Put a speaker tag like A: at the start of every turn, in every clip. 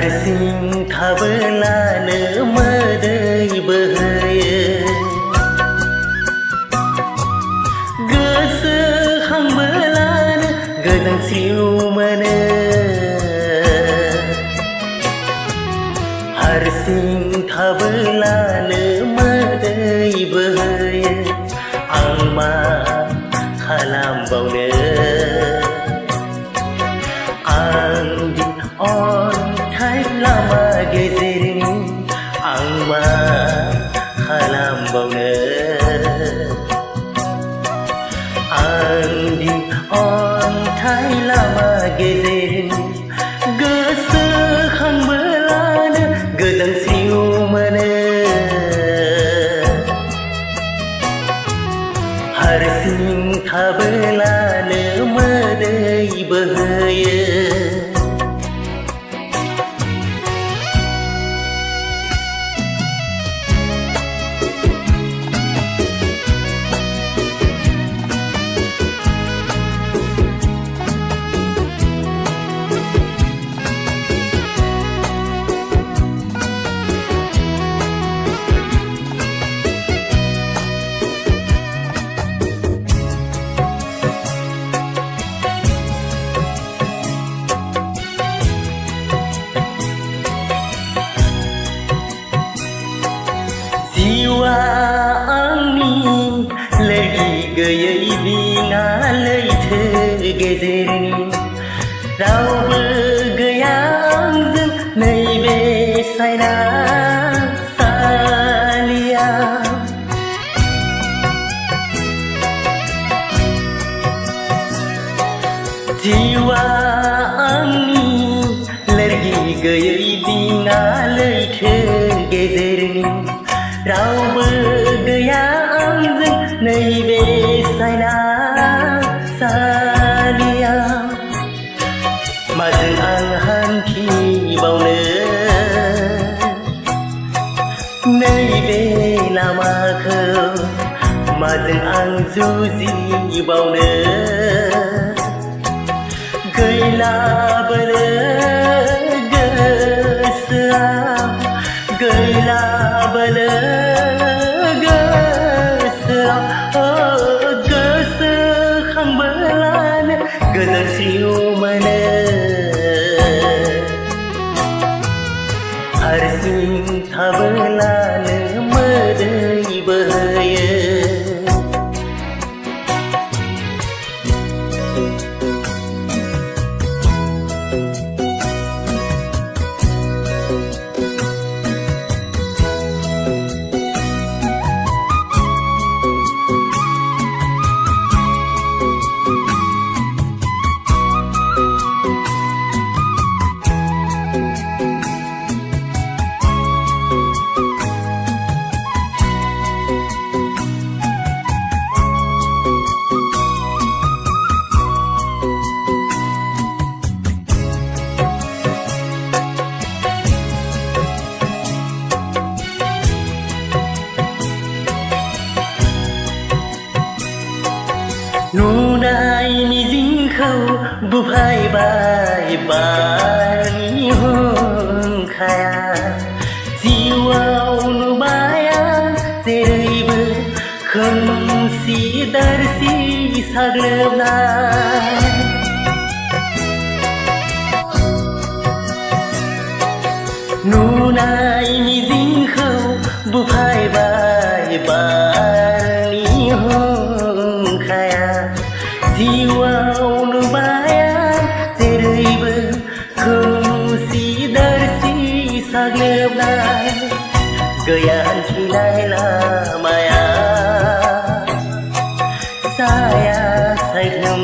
A: हारसिं थाबोलानो मोदै बोहैयो गोसोखांबोलानो गोजांस्रिउ मोनो हारसिं थाबोलानो मोदै बोहैयो आं मा खालामबावनो आं अन्थाइ लामा गेजेरनि आं मा खालामबावनो आं अन्थाइ लामा गेजेरनि गोसोखांबोलानो गोजांस्रिउ मोनो हारसिं थाबोलानो मोदै बोहैयो जिउआ आंनि लोगि गैयै बिङा लैथो गेजेरनि रावबो गैया आंजों नैबे सायनासालियाव जिउआ आंनि लोगि गैयै बिङा लैथो गेजेरनि रावबो गैया आंजों नैबे सायनासालियाव माजों आं हान्थिबावनो नैबे लामाखौ माजों आं जुजिबावनो गैलाबोनो गोसोआव गैलाबोनो गोसोआव गोसोखांबोलानो गोजांस्रिउ मोनो हारसिं थाबोलानो मोदै बोहैयो नुनाय मिजिंखौ बुफायबाय बारनि हुंखाया जिउआव नुबाय आं जेरैबो खोमसि दारसि साग्लोबनाय नुनाय मिजिंखौ बुफायबाय बारनि हुंखाया जिउआव नुबाय आं जेरैबो खोमसि दारसि साग्लोबनाय गैया हान्थिनाय लामाया साया सायख्लुम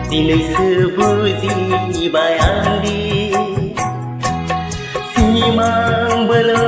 A: दिनैसो बुजिबाय आंदि सिमां बोलो